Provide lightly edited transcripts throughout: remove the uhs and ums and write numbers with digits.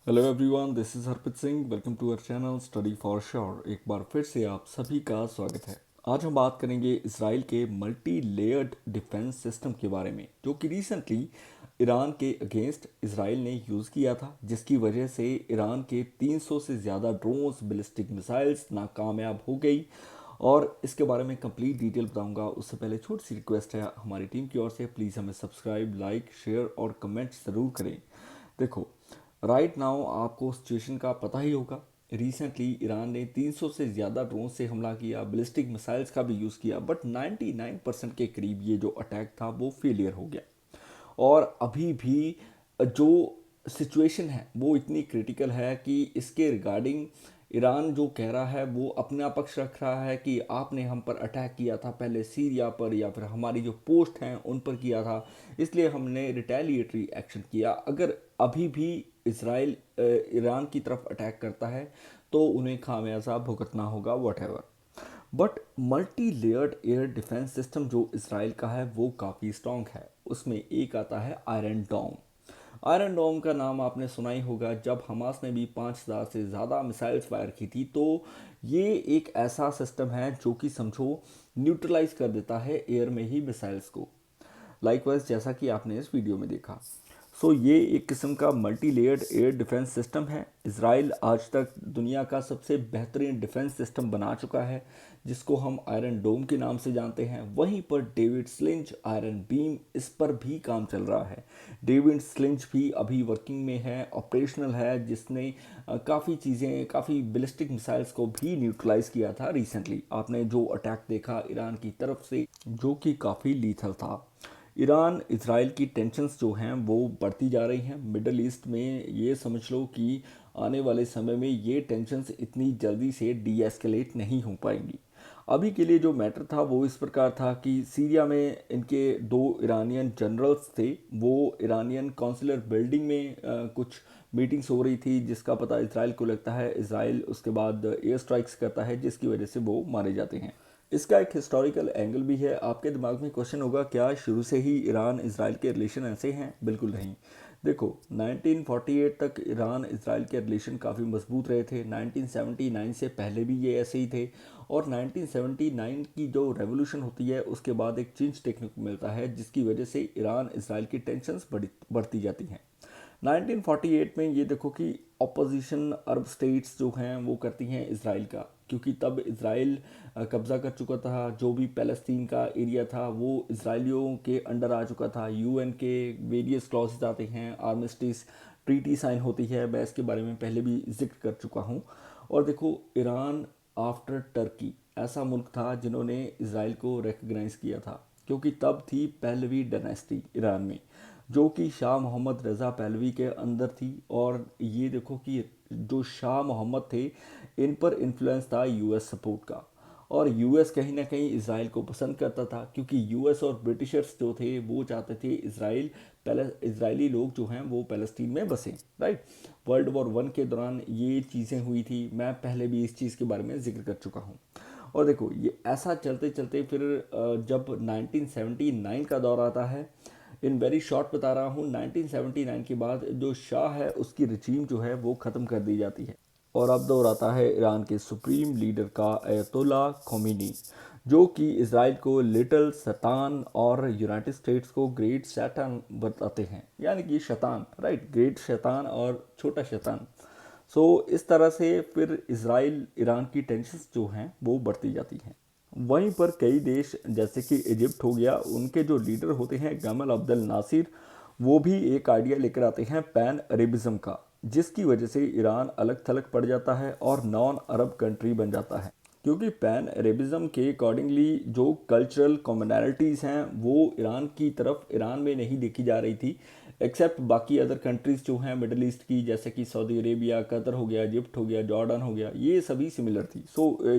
Hello everyone, this is Harpreet Singh. Welcome to our channel study for sure. एक बार फिर से आप सभी का स्वागत है। आज हम बात करेंगे इसराइल के मल्टी लेयर्ड डिफेंस सिस्टम के बारे में, जो कि रिसेंटली ईरान के अगेंस्ट इसराइल ने यूज़ किया था, जिसकी वजह से ईरान के 300 से ज़्यादा ड्रोन्स, बैलिस्टिक मिसाइल्स नाकामयाब हो गई। और इसके बारे में कंप्लीट डिटेल बताऊंगा। उससे पहले छोटी सी रिक्वेस्ट है हमारी टीम की ओर से, प्लीज़ हमें सब्सक्राइब, लाइक, शेयर और कमेंट ज़रूर करें। देखो, राइट नाउ आपको सिचुएशन का पता ही होगा। रिसेंटली ईरान ने 300 से ज़्यादा ड्रोन से हमला किया, बैलिस्टिक मिसाइल्स का भी यूज़ किया, बट 99% के करीब ये जो अटैक था वो फेलियर हो गया। और अभी भी जो सिचुएशन है वो इतनी क्रिटिकल है कि इसके रिगार्डिंग ईरान जो कह रहा है वो अपना पक्ष रख रहा है कि आपने हम पर अटैक किया था, पहले सीरिया पर या फिर हमारी जो पोस्ट हैं उन पर किया था, इसलिए हमने रिटेलिएटरी एक्शन किया। अगर अभी भी इसराइल ईरान की तरफ अटैक करता है तो उन्हें खामियाजा भुगतना होगा, what ever. But multi layered air defence system जो इसराइल का है वो काफ़ी स्ट्रॉन्ग है। उसमें एक आता है आयरन डोम। आयरन डोम का नाम आपने सुना ही होगा। जब हमास ने भी 5,000 से ज़्यादा मिसाइल्स फायर की थी, तो ये एक ऐसा सिस्टम है जो कि समझो न्यूट्रलाइज कर देता है एयर में ही मिसाइल्स को। लाइकवाइज जैसा कि आपने इस वीडियो में देखा। ये एक किस्म का multi layered air defence system है। इसराइल आज तक दुनिया का सबसे बेहतरीन डिफेंस सिस्टम बना चुका है, जिसको हम आयरन डोम के नाम से जानते हैं। वहीं पर डेविड स्लिंज आयरन बीम, इस पर भी काम चल रहा है। डेविड स्लिंज भी अभी वर्किंग में है, ऑपरेशनल है, जिसने काफ़ी चीज़ें, काफ़ी बैलिस्टिक मिसाइल्स को भी न्यूट्रलाइज किया था। रिसेंटली आपने जो अटैक देखा ईरान की तरफ से, जो कि काफ़ी लीथल था। ईरान इसराइल की टेंशन्स जो हैं वो बढ़ती जा रही हैं मिडल ईस्ट में। ये समझ लो कि आने वाले समय में ये टेंशन्स इतनी जल्दी से डी एस्केलेट नहीं हो पाएंगी। अभी के लिए जो मैटर था वो इस प्रकार था कि सीरिया में इनके दो ईरानियन जनरल्स थे। वो ईरानियन कौंसलर बिल्डिंग में कुछ मीटिंग्स हो रही थी, जिसका पता इसराइल को लगता है। इसराइल उसके बाद एयर स्ट्राइक्स करता है, जिसकी वजह से वो मारे जाते हैं। इसका एक हिस्टोरिकल एंगल भी है। आपके दिमाग में क्वेश्चन होगा, क्या शुरू से ही ईरान इसराइल के रिलेशन ऐसे हैं? बिल्कुल नहीं। देखो, 1948 तक ईरान इसराइल के रिलेशन काफ़ी मजबूत रहे थे। 1979 से पहले भी ये ऐसे ही थे। और 1979 की जो रेवोल्यूशन होती है उसके बाद एक चेंज देखने को मिलता है, जिसकी वजह से ईरान इसराइल की टेंशन्स बढ़ती जाती हैं। 1948 में ये देखो कि अपोजिशन अरब स्टेट्स जो हैं वो करती हैं इसराइल का, क्योंकि तब इसराइल कब्ज़ा कर चुका था। जो भी पैलेस्तीन का एरिया था वो इसराइलियों के अंडर आ चुका था। यूएन के वेरियस क्लॉजेज आते हैं, आर्मिस्टिस ट्रीटी साइन होती है। मैं इसके बारे में पहले भी जिक्र कर चुका हूँ। और देखो, ईरान आफ्टर टर्की ऐसा मुल्क था जिन्होंने इसराइल को रिकग्नाइज़ किया था, क्योंकि तब थी पहलवी डायनेस्टी ईरान में, जो कि शाह मोहम्मद रज़ा पहलवी के अंदर थी। और ये देखो कि जो शाह मोहम्मद थे, इन पर इन्फ्लुएंस था यूएस सपोर्ट का। और यूएस कहीं ना कहीं इसराइल को पसंद करता था, क्योंकि यूएस और ब्रिटिशर्स जो थे वो चाहते थे इसराइल इसराइली लोग जो हैं वो पैलेस्टीन में बसें। राइट। वर्ल्ड वॉर 1 के दौरान ये चीज़ें हुई थी। मैं पहले भी इस चीज़ के बारे में जिक्र कर चुका हूँ। और देखो, ये ऐसा चलते चलते फिर जब 1979 का दौर आता है, इन वेरी शॉर्ट बता रहा हूँ, 1979 के बाद जो शाह है उसकी रिजीम जो है वो ख़त्म कर दी जाती है। और अब दौर आता है ईरान के सुप्रीम लीडर का, अयतुल्ला खोमेनी, जो कि इसराइल को लिटिल शैतान और यूनाइटेड स्टेट्स को ग्रेट शैतान बताते हैं। यानी कि शैतान, राइट, ग्रेट शैतान और छोटा शैतान। इस तरह से फिर इसराइल ईरान की टेंशन्स जो हैं वो बढ़ती जाती हैं। वहीं पर कई देश जैसे कि इजिप्ट हो गया, उनके जो लीडर होते हैं गमल अब्दुल नासिर, वो भी एक आइडिया लेकर आते हैं पैन अरेबिज्म का, जिसकी वजह से ईरान अलग थलग पड़ जाता है और नॉन अरब कंट्री बन जाता है। क्योंकि पैन अरेबिज्म के अकॉर्डिंगली जो कल्चरल कॉमनैलिटीज़ हैं वो ईरान की तरफ, ईरान में नहीं देखी जा रही थी, एक्सेप्ट बाकी अदर कंट्रीज़ जो हैं मिडल ईस्ट की, जैसे कि सऊदी अरेबिया, कतर हो गया, इजिप्ट हो गया, जॉर्डन हो गया, ये सभी सिमिलर थी।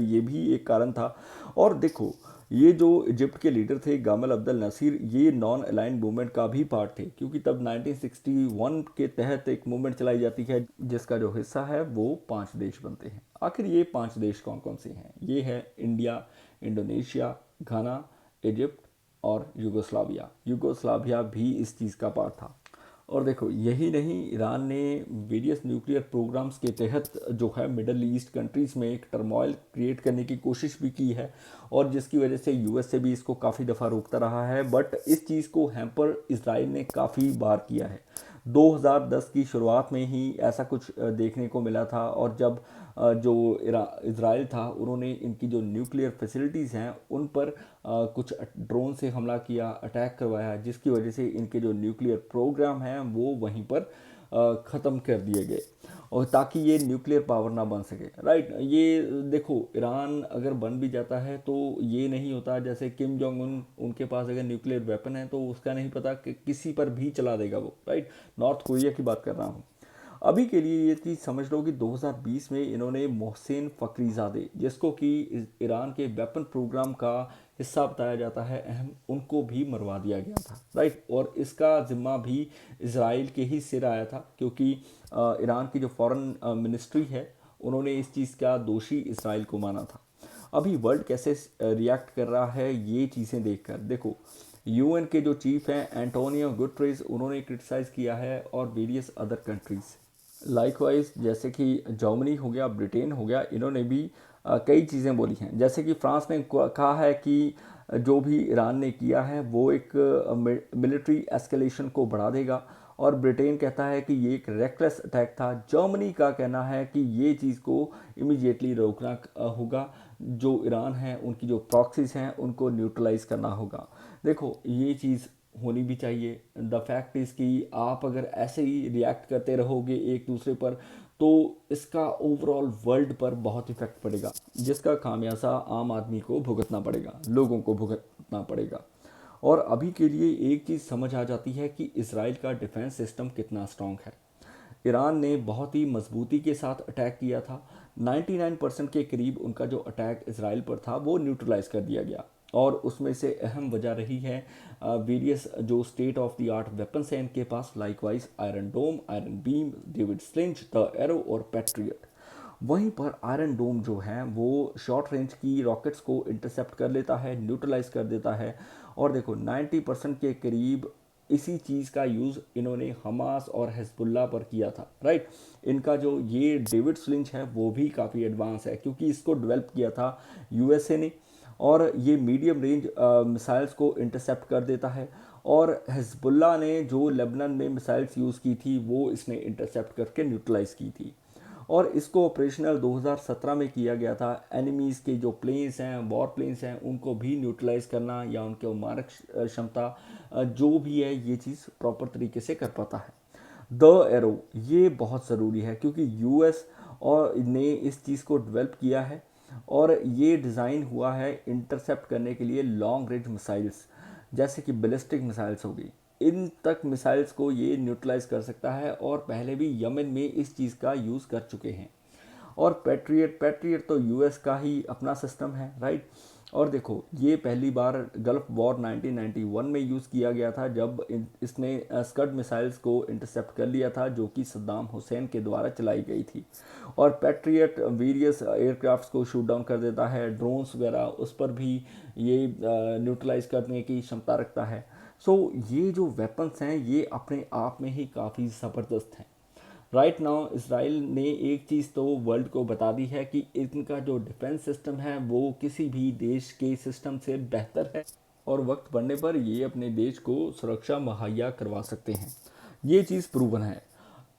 ये भी एक कारण था। और देखो, ये जो इजिप्ट के लीडर थे गामल अब्दुल नसीर, ये नॉन अलाइंड मूवमेंट का भी पार्ट थे, क्योंकि तब 1961 के तहत एक मूवमेंट चलाई जाती है, जिसका जो हिस्सा है वो 5 देश बनते हैं। आखिर ये 5 देश कौन कौन से हैं? ये है इंडिया, इंडोनेशिया, घाना, इजिप्ट और यूगोस्लाविया। यूगोस्लाविया भी इस चीज़ का पार्ट था। और देखो यही नहीं, ईरान ने वेरियस न्यूक्लियर प्रोग्राम्स के तहत जो है मिडल ईस्ट कंट्रीज़ में एक टर्मोइल क्रिएट करने की कोशिश भी की है, और जिसकी वजह से यूएस से भी इसको काफ़ी दफ़ा रोकता रहा है। बट इस चीज़ को हैम्पर इसराइल ने काफ़ी बार किया है। 2010 की शुरुआत में ही ऐसा कुछ देखने को मिला था, और जब जो इसराइल था उन्होंने इनकी जो न्यूक्लियर फैसिलिटीज़ हैं उन पर कुछ ड्रोन से हमला किया, अटैक करवाया, जिसकी वजह से इनके जो न्यूक्लियर प्रोग्राम हैं वो वहीं पर ख़त्म कर दिए गए, और ताकि ये न्यूक्लियर पावर ना बन सके। राइट, ये देखो ईरान अगर बन भी जाता है तो ये नहीं होता जैसे किम जोंग उन, उनके पास अगर न्यूक्लियर वेपन है तो उसका नहीं पता कि किसी पर भी चला देगा वो। राइट, नॉर्थ कोरिया की बात कर रहा हूँ। अभी के लिए ये चीज़ समझ लो कि 2020 में इन्होंने मोहसिन फ़खरीज़ादे, जिसको कि ईरान के वेपन प्रोग्राम का हिस्सा बताया जाता है अहम, उनको भी मरवा दिया गया था। राइट, और इसका ज़िम्मा भी इसराइल के ही सिर आया था, क्योंकि ईरान की जो फॉरेन मिनिस्ट्री है उन्होंने इस चीज़ का दोषी इसराइल को माना था। अभी वर्ल्ड कैसे रिएक्ट कर रहा है ये चीज़ें देखकर, देखो यूएन के जो चीफ हैं एंटोनियो गुटरेस, उन्होंने क्रिटिसाइज़ किया है, और वेरियस अदर कंट्रीज़ लाइकवाइज जैसे कि जर्मनी हो गया, ब्रिटेन हो गया, इन्होंने भी कई चीज़ें बोली हैं। जैसे कि फ्रांस ने कहा है कि जो भी ईरान ने किया है वो एक मिलिट्री एस्केलेशन को बढ़ा देगा, और ब्रिटेन कहता है कि ये एक रेकलेस अटैक था। जर्मनी का कहना है कि ये चीज़ को इमीडिएटली रोकना होगा, जो ईरान है उनकी जो प्रॉक्सीज हैं उनको न्यूट्रलाइज करना होगा। देखो ये चीज़ होनी भी चाहिए। द फैक्ट इज़ कि आप अगर ऐसे ही रिएक्ट करते रहोगे एक दूसरे पर तो इसका ओवरऑल वर्ल्ड पर बहुत इफेक्ट पड़ेगा, जिसका खामियाजा आम आदमी को भुगतना पड़ेगा, लोगों को भुगतना पड़ेगा। और अभी के लिए एक चीज़ समझ आ जाती है कि इसराइल का डिफेंस सिस्टम कितना स्ट्रांग है। ईरान ने बहुत ही मजबूती के साथ अटैक किया था। 99% के करीब उनका जो अटैक इसराइल पर था वो न्यूट्रलाइज कर दिया गया, और उसमें से अहम वजह रही है वेरियस जो state of the art weapons हैं इनके पास, likewise iron dome, iron beam, David sling, the arrow और पैट्रियट। वहीं पर आयरन डोम जो है वो शॉर्ट रेंज की रॉकेट्स को इंटरसेप्ट कर लेता है, न्यूट्रलाइज कर देता है। और देखो 90% के करीब इसी चीज़ का यूज़ इन्होंने हमास और हिजबुल्लाह पर किया था। राइट, इनका जो ये डेविड स्लिंच है वो भी काफ़ी एडवांस है, क्योंकि इसको डेवलप किया था यूएसए ने, और ये मीडियम रेंज मिसाइल्स को इंटरसेप्ट कर देता है। और हिजबुल्लाह ने जो लेबनान में मिसाइल्स यूज़ की थी वो इसने इंटरसेप्ट करके न्यूट्रलाइज की थी, और इसको ऑपरेशनल 2017 में किया गया था। एनिमीज़ के जो प्लेन्स हैं, वॉर प्लेन्स हैं, उनको भी न्यूट्रलाइज करना या उनके मारक क्षमता जो भी है ये चीज़ प्रॉपर तरीके से कर पाता है। द एरो ये बहुत ज़रूरी है, क्योंकि यूएस और ने इस चीज़ को डेवलप किया है, और ये डिज़ाइन हुआ है इंटरसेप्ट करने के लिए लॉन्ग रेंज मिसाइल्स, जैसे कि बैलिस्टिक मिसाइल्स होगी, इन तक मिसाइल्स को ये न्यूट्रलाइज कर सकता है, और पहले भी यमन में इस चीज़ का यूज़ कर चुके हैं। और पैट्रियट पैट्रियट तो यूएस का ही अपना सिस्टम है। राइट, और देखो ये पहली बार गल्फ वॉर 1991 में यूज़ किया गया था, जब इसने स्कड मिसाइल्स को इंटरसेप्ट कर लिया था जो कि सद्दाम हुसैन के द्वारा चलाई गई थी। और पैट्रियट वेरियस एयरक्राफ्ट्स को शूट डाउन कर देता है, ड्रोन्स वगैरह उस पर भी ये न्यूट्रलाइज करने की क्षमता रखता है। सो ये जो वेपन्स हैं ये अपने आप में ही काफ़ी ज़बरदस्त हैं। राइट नाउ इसराइल ने एक चीज़ तो वर्ल्ड को बता दी है कि इनका जो डिफेंस सिस्टम है वो किसी भी देश के सिस्टम से बेहतर है, और वक्त बढ़ने पर ये अपने देश को सुरक्षा मुहैया करवा सकते हैं। ये चीज़ प्रूवन है।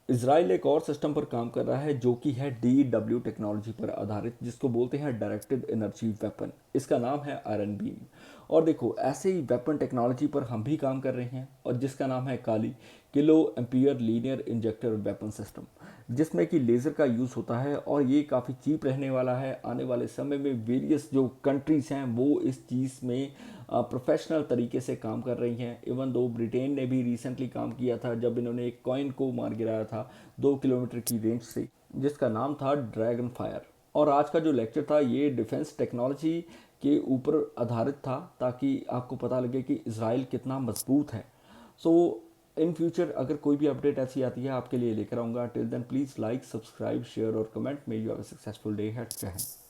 इसराइल एक और सिस्टम पर काम कर रहा है जो कि है DW टेक्नोलॉजी पर आधारित, जिसको बोलते हैं डायरेक्टेड एनर्जी वेपन। इसका नाम है आयरन बीम। और देखो ऐसे ही वेपन टेक्नोलॉजी पर हम भी काम कर रहे हैं, और जिसका नाम है Kali, kilo ampere linear injector weapon system, जिसमें कि लेज़र का यूज़ होता है, और ये काफ़ी चीप रहने वाला है। आने वाले समय में वेरियस जो कंट्रीज़ हैं वो इस चीज़ में प्रोफेशनल तरीके से काम कर रही हैं। इवन दो ब्रिटेन ने भी रिसेंटली काम किया था, जब इन्होंने एक कॉइन को मार गिराया था 2 किलोमीटर की रेंज से, जिसका नाम था ड्रैगन फायर। और आज का जो लेक्चर था ये डिफेंस टेक्नोलॉजी के ऊपर आधारित था, ताकि आपको पता लगे कि इसराइल कितना मजबूत है। सो इन फ्यूचर अगर कोई भी अपडेट ऐसी आती है आपके लिए लेकर आऊँगा। Till then please like, subscribe, share और comment. May you have a successful day. जय हिंद।